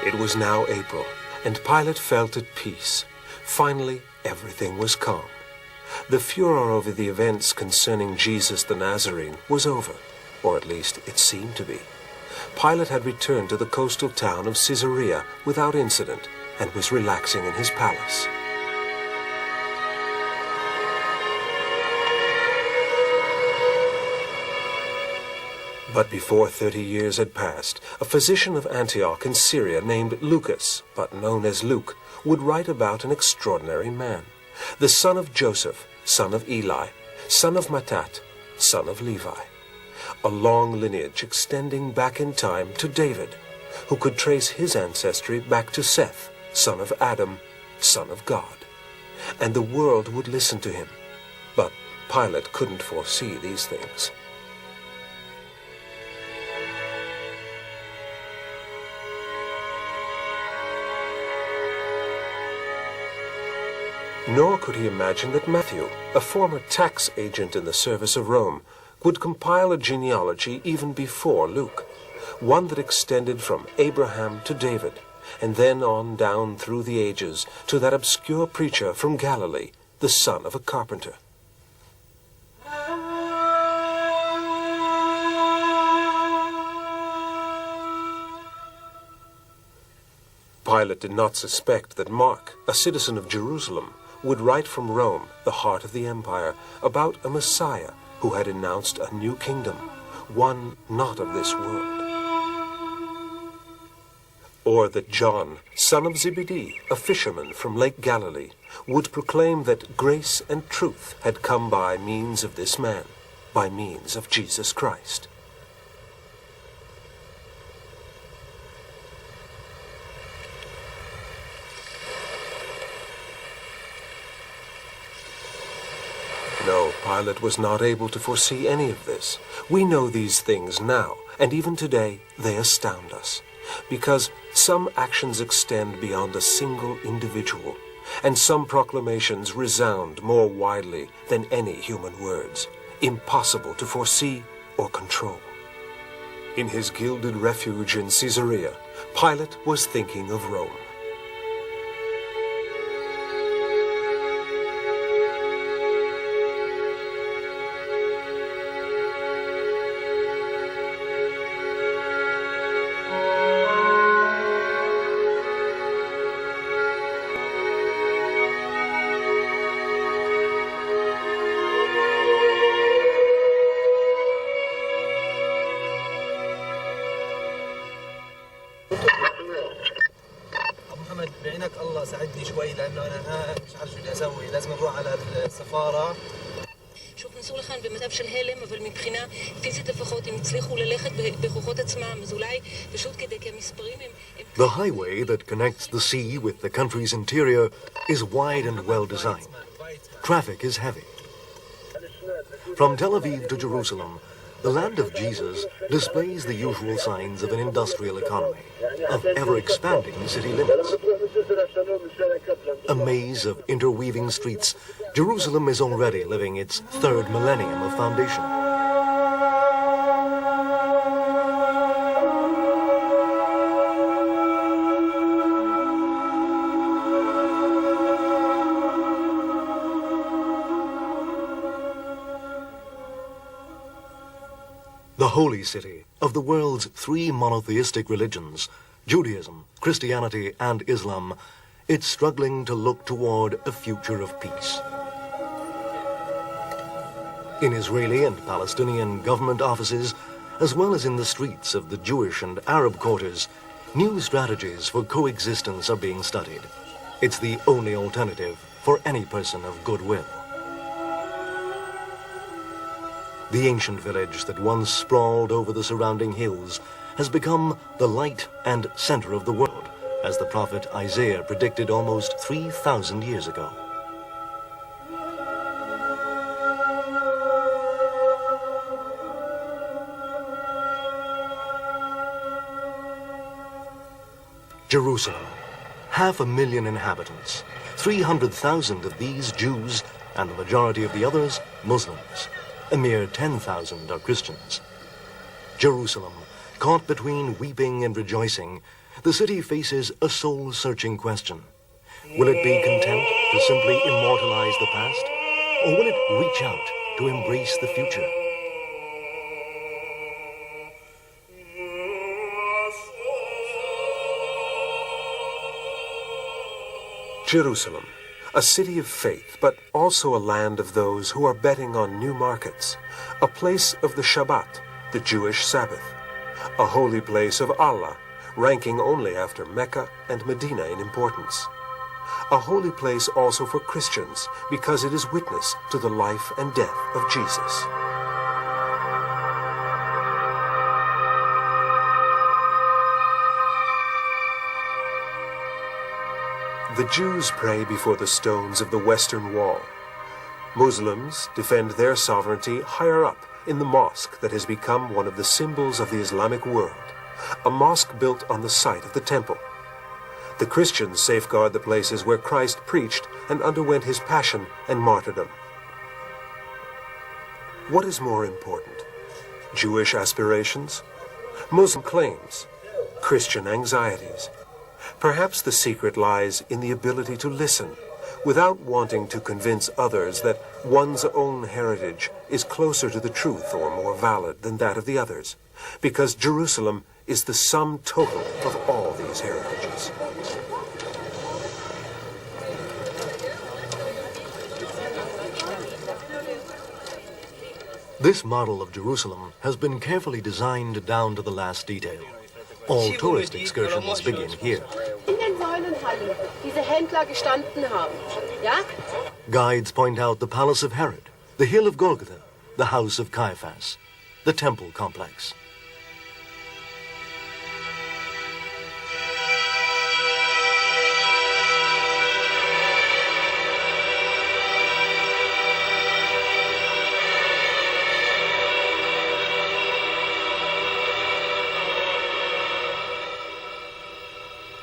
It was now April, and Pilate felt at peace. Finally, everything was calm. The furor over the events concerning Jesus the Nazarene was over, or at least it seemed to be. Pilate had returned to the coastal town of Caesarea without incident and was relaxing in his palace. But before 30 years had passed, a physician of Antioch in Syria named Lucas, but known as Luke, would write about an extraordinary man, the son of Joseph, son of Eli, son of Matthat, son of Levi. A long lineage extending back in time to David, who could trace his ancestry back to Seth, son of Adam, son of God. And the world would listen to him. But Pilate couldn't foresee these things. Nor could he imagine that Matthew, a former tax agent in the service of Rome, would compile a genealogy even before Luke, one that extended from Abraham to David, and then on down through the ages to that obscure preacher from Galilee, the son of a carpenter. Pilate did not suspect that Mark, a citizen of Jerusalem, would write from Rome, the heart of the empire, about a Messiah who had announced a new kingdom, one not of this world. Or that John, son of Zebedee, a fisherman from Lake Galilee, would proclaim that grace and truth had come by means of this man, by means of Jesus Christ. No, Pilate was not able to foresee any of this. We know these things now, and even today they astound us, because some actions extend beyond a single individual, and some proclamations resound more widely than any human words, impossible to foresee or control. In his gilded refuge in Caesarea, Pilate was thinking of Rome. بعينك الله ساعدني شوي لانه انا مش عارف شو بدي اسوي لازم نروح على السفاره שוב, נסו לכאן במצב של הלם, אבל מבחינה פיזית לפחות, הם הצליחו ללכת בכוחות עצמם, אז אולי פשוט כדי, כי המספרים הם... The highway that connects the sea with the country's interior is wide and well designed. Traffic is heavy. From Tel Aviv to Jerusalem, the land of Jesus displays the usual signs of an industrial economy, of ever-expanding city limits. A maze of interweaving streets, Jerusalem is already living its third millennium of foundation. The holy city of the world's three monotheistic religions, Judaism, Christianity, and Islam, it's struggling to look toward a future of peace. In Israeli and Palestinian government offices, as well as in the streets of the Jewish and Arab quarters, new strategies for coexistence are being studied. It's the only alternative for any person of goodwill. The ancient village that once sprawled over the surrounding hills has become the light and center of the world, as the prophet Isaiah predicted almost 3,000 years ago. Jerusalem, 500,000 inhabitants, 300,000 of these Jews, and the majority of the others Muslims. A mere 10,000 are Christians. Jerusalem, caught between weeping and rejoicing, the city faces a soul-searching question. Will it be content to simply immortalize the past, or will it reach out to embrace the future? Jerusalem, a city of faith, but also a land of those who are betting on new markets, a place of the Shabbat, the Jewish Sabbath, a holy place of Allah, ranking only after Mecca and Medina in importance, a holy place also for Christians because it is witness to the life and death of Jesus. The Jews pray before the stones of the Western Wall. Muslims defend their sovereignty higher up in the mosque that has become one of the symbols of the Islamic world, a mosque built on the site of the temple. The Christians safeguard the places where Christ preached and underwent his passion and martyrdom. What is more important? Jewish aspirations? Muslim claims? Christian anxieties? Perhaps the secret lies in the ability to listen without wanting to convince others that one's own heritage is closer to the truth or more valid than that of the others, because Jerusalem is the sum total of all these heritages. This model of Jerusalem has been carefully designed down to the last detail. All tourist excursions begin here. In den Säulenhallen diese Händler gestanden haben. Ja? Guides point out the Palace of Herod, the Hill of Golgotha, the House of Caiaphas, the Temple Complex.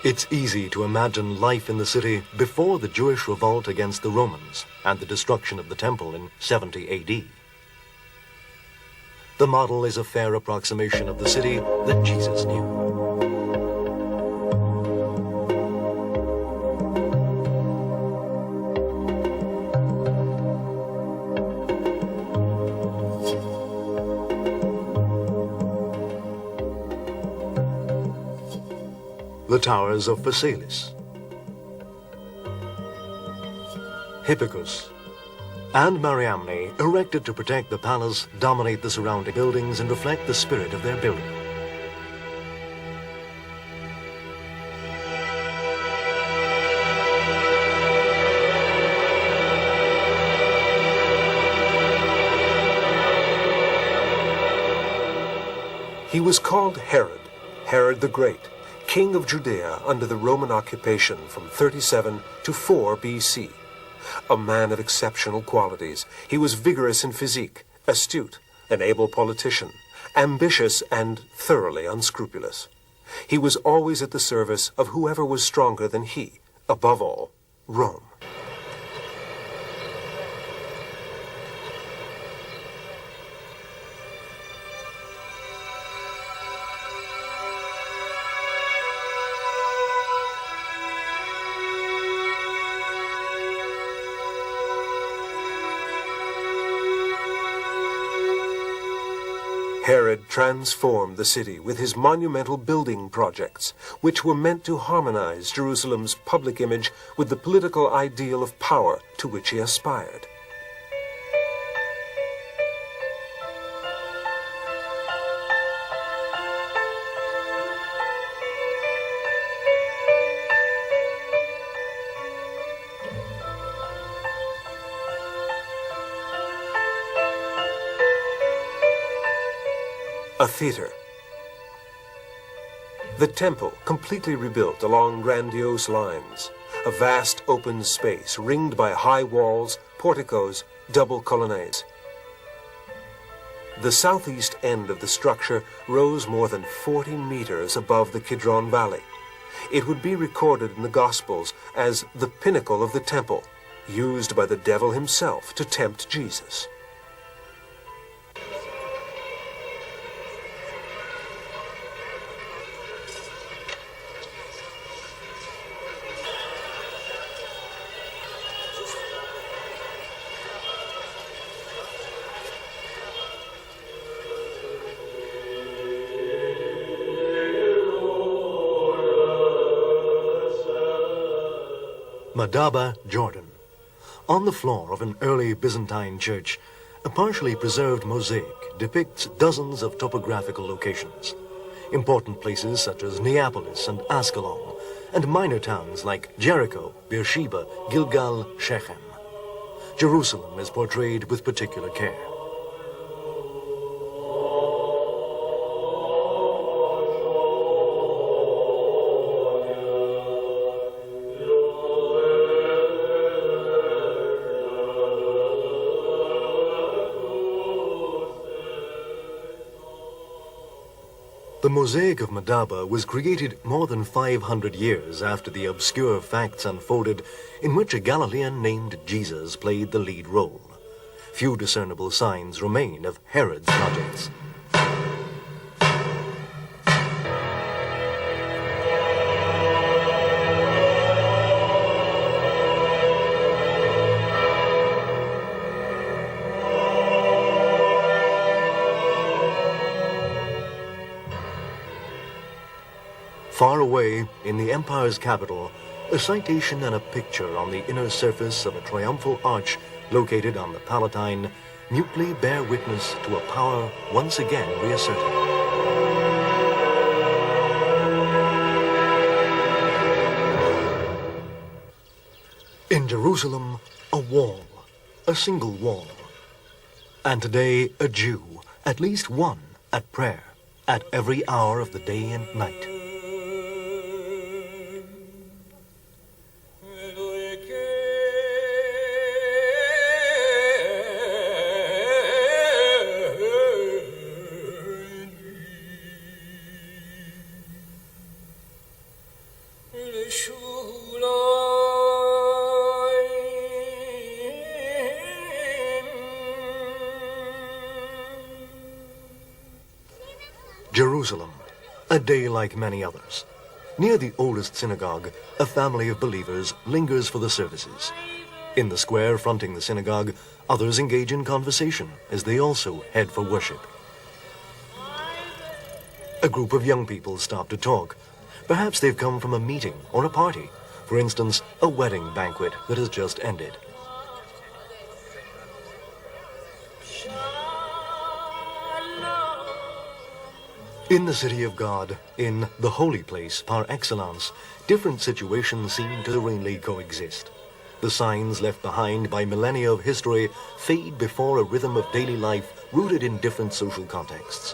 It's easy to imagine life in the city before the Jewish revolt against the Romans and the destruction of the temple in 70 AD. The model is a fair approximation of the city that Jesus knew. The towers of Phasaelis, Hippicus, and Mariamne, erected to protect the palace, dominate the surrounding buildings and reflect the spirit of their builder. He was called Herod, Herod the Great, king of Judea under the Roman occupation from 37 to 4 BC. A man of exceptional qualities, he was vigorous in physique, astute, an able politician, ambitious and thoroughly unscrupulous. He was always at the service of whoever was stronger than he, above all, Rome. Herod transformed the city with his monumental building projects, which were meant to harmonize Jerusalem's public image with the political ideal of power to which he aspired. A theater. The temple, completely rebuilt along grandiose lines. A vast open space ringed by high walls, porticos, double colonnades. The southeast end of the structure rose more than 40 meters above the Kidron Valley. It would be recorded in the Gospels as the pinnacle of the temple, used by the devil himself to tempt Jesus. Madaba, Jordan. On the floor of an early Byzantine church, a partially preserved mosaic depicts dozens of topographical locations. Important places such as Neapolis and Ascalon, and minor towns like Jericho, Beersheba, Gilgal, Shechem. Jerusalem is portrayed with particular care. The mosaic of Madaba was created more than 500 years after the obscure facts unfolded in which a Galilean named Jesus played the lead role. Few discernible signs remain of Herod's projects. Far away, in the empire's capital, a citation and a picture on the inner surface of a triumphal arch located on the Palatine mutely bear witness to a power once again reasserted. In Jerusalem, a wall, a single wall. And today, a Jew, at least one, at prayer, at every hour of the day and night. Jerusalem, a day like many others. Near the oldest synagogue, a family of believers lingers for the services. In the square fronting the synagogue, others engage in conversation as they also head for worship. A group of young people stop to talk. Perhaps they've come from a meeting or a party. For instance, a wedding banquet that has just ended. In the city of God, in the holy place par excellence, different situations seem to serenely coexist. The signs left behind by millennia of history fade before a rhythm of daily life rooted in different social contexts.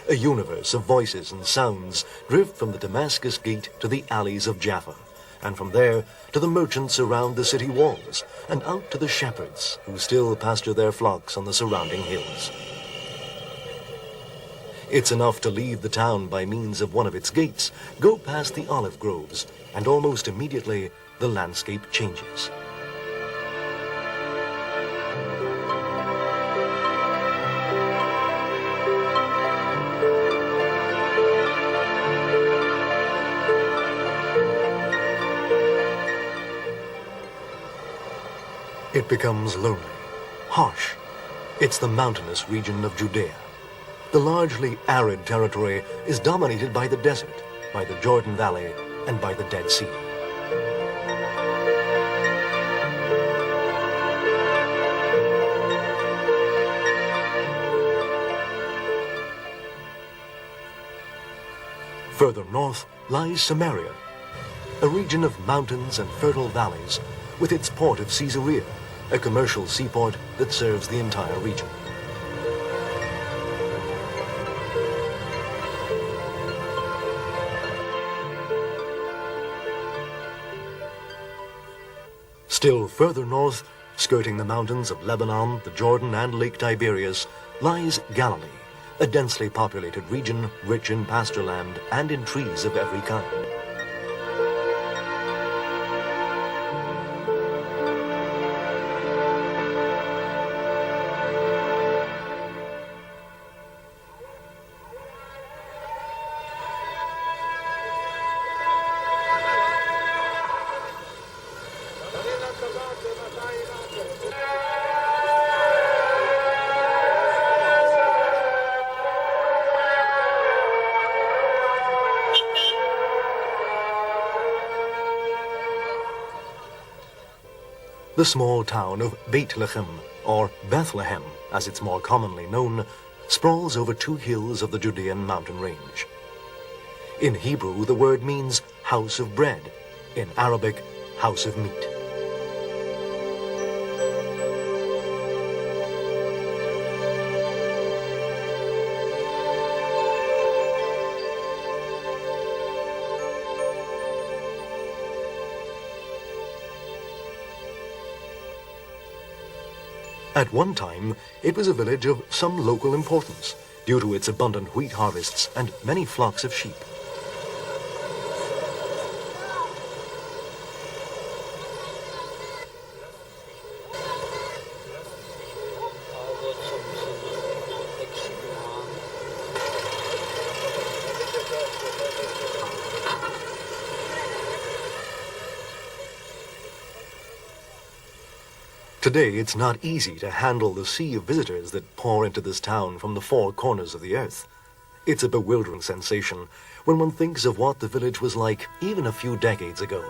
A universe of voices and sounds drift from the Damascus gate to the alleys of Jaffa, and from there to the merchants around the city walls, and out to the shepherds who still pasture their flocks on the surrounding hills. It's enough to leave the town by means of one of its gates, go past the olive groves, and almost immediately the landscape changes. It becomes lonely, harsh. It's the mountainous region of Judea. The largely arid territory is dominated by the desert, by the Jordan Valley, and by the Dead Sea. Further north lies Samaria, a region of mountains and fertile valleys, with its port of Caesarea, a commercial seaport that serves the entire region. Still further north, skirting the mountains of Lebanon, the Jordan, and Lake Tiberias, lies Galilee, a densely populated region rich in pasture land and in trees of every kind. The small town of Beit Lechem, or Bethlehem as it's more commonly known, sprawls over 2 hills of the Judean mountain range. In Hebrew, the word means house of bread. In Arabic, house of meat. At one time, it was a village of some local importance due to its abundant wheat harvests and many flocks of sheep. Today, it's not easy to handle the sea of visitors that pour into this town from the 4 corners of the earth. It's a bewildering sensation when one thinks of what the village was like even a few decades ago.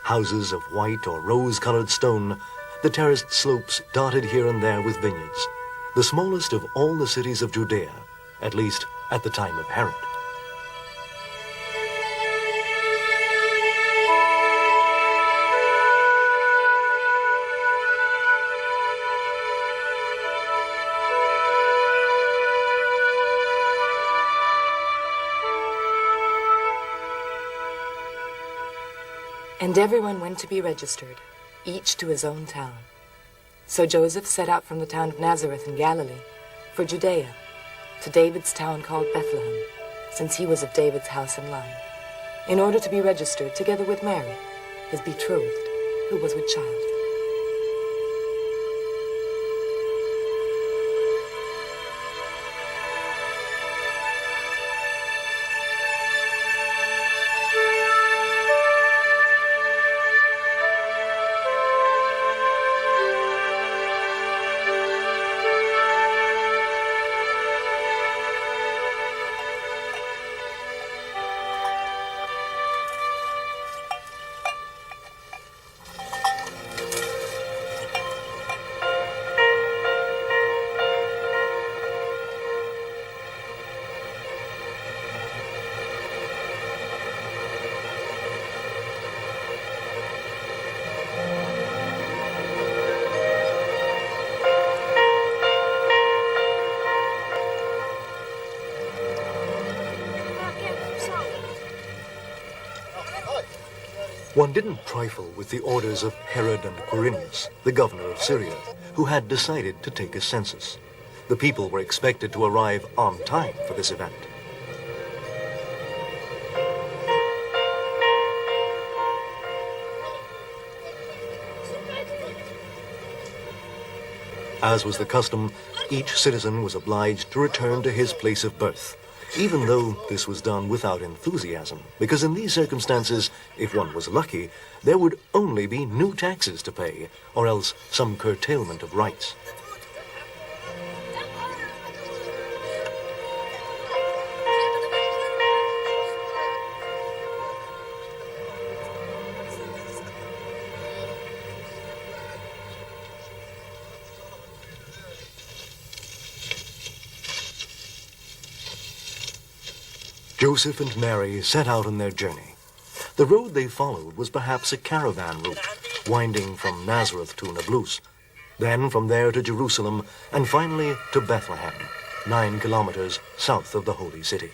Houses of white or rose-colored stone, the terraced slopes dotted here and there with vineyards, the smallest of all the cities of Judea, at least at the time of Herod. And everyone went to be registered, each to his own town. So Joseph set out from the town of Nazareth in Galilee for Judea, to David's town called Bethlehem, since he was of David's house and line, in order to be registered together with Mary, his betrothed, who was with child. One didn't trifle with the orders of Herod and Quirinius, the governor of Syria, who had decided to take a census. The people were expected to arrive on time for this event. As was the custom, each citizen was obliged to return to his place of birth, even though this was done without enthusiasm, because in these circumstances, if one was lucky, there would only be new taxes to pay, or else some curtailment of rights. Joseph and Mary set out on their journey. The road they followed was perhaps a caravan route, winding from Nazareth to Nablus, then from there to Jerusalem, and finally to Bethlehem, 9 kilometers south of the Holy City.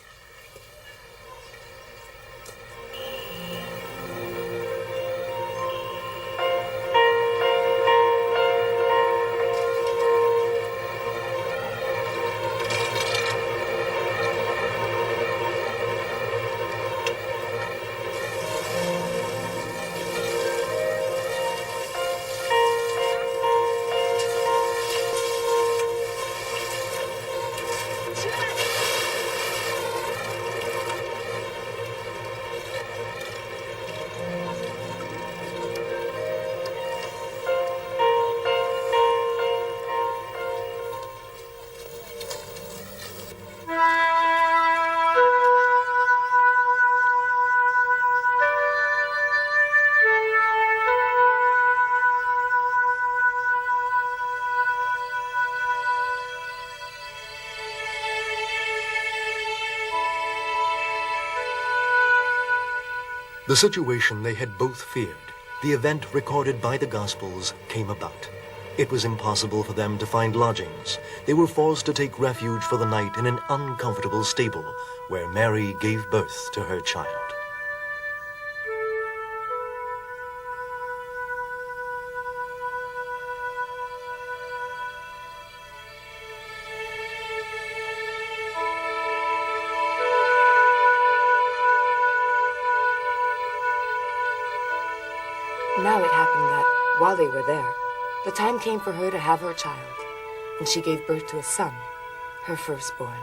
The situation they had both feared, the event recorded by the Gospels, came about. It was impossible for them to find lodgings. They were forced to take refuge for the night in an uncomfortable stable where Mary gave birth to her child. Now it happened that, while they were there, the time came for her to have her child, and she gave birth to a son, her firstborn.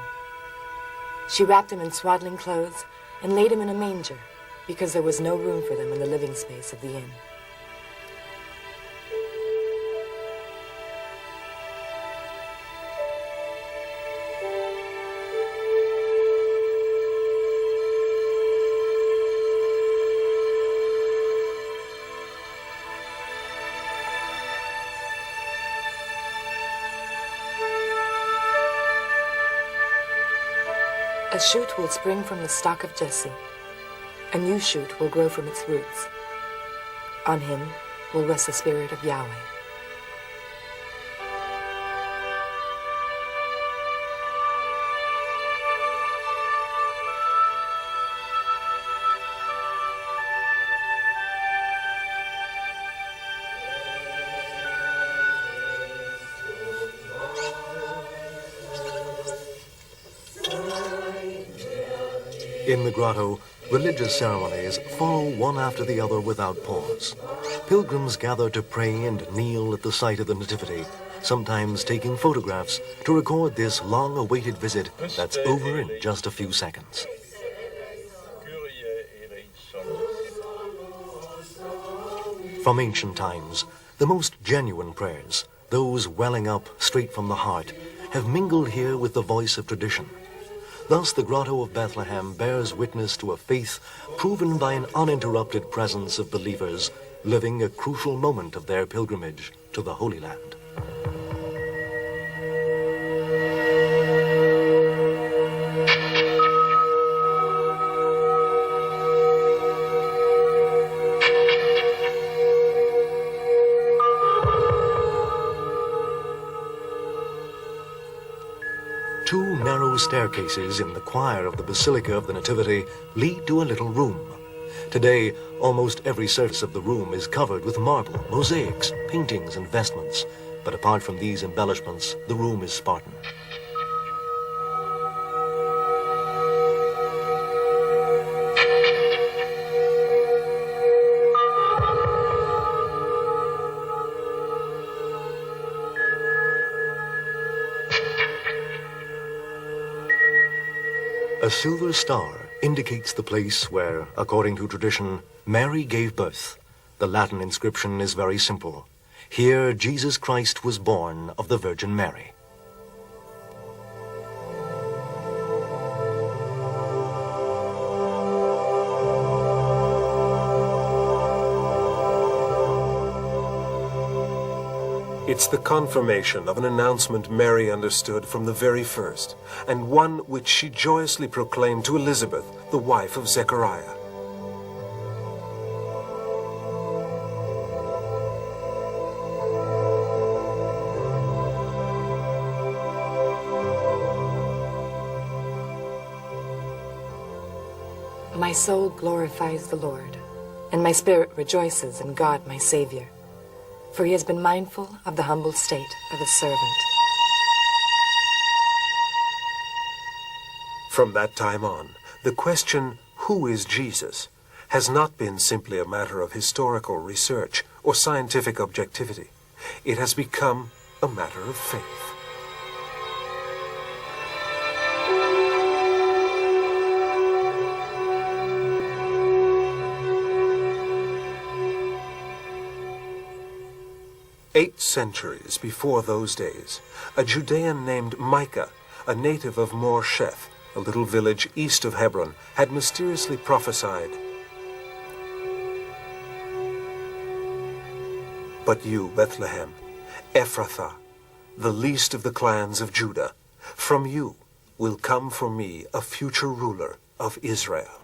She wrapped him in swaddling clothes and laid him in a manger, because there was no room for them in the living space of the inn. A shoot will spring from the stock of Jesse. A new shoot will grow from its roots. On him will rest the Spirit of Yahweh. In the grotto, religious ceremonies follow one after the other without pause. Pilgrims gather to pray and kneel at the site of the Nativity, sometimes taking photographs to record this long-awaited visit that's over in just a few seconds. From ancient times, the most genuine prayers, those welling up straight from the heart, have mingled here with the voice of tradition. Thus, the Grotto of Bethlehem bears witness to a faith proven by an uninterrupted presence of believers living a crucial moment of their pilgrimage to the Holy Land. Two narrow staircases in the choir of the Basilica of the Nativity lead to a little room. Today, almost every surface of the room is covered with marble, mosaics, paintings, and vestments. But apart from these embellishments, the room is Spartan. A silver star indicates the place where, according to tradition, Mary gave birth. The Latin inscription is very simple. Here Jesus Christ was born of the Virgin Mary. It's the confirmation of an announcement Mary understood from the very first, and one which she joyously proclaimed to Elizabeth, the wife of Zechariah. My soul glorifies the Lord, and my spirit rejoices in God my Savior, for he has been mindful of the humble state of his servant. From that time on, the question, who is Jesus, has not been simply a matter of historical research or scientific objectivity. It has become a matter of faith. Eight centuries before those days, a Judean named Micah, a native of Morsheth, a little village east of Hebron, had mysteriously prophesied, "But you, Bethlehem, Ephrathah, the least of the clans of Judah, from you will come for me a future ruler of Israel."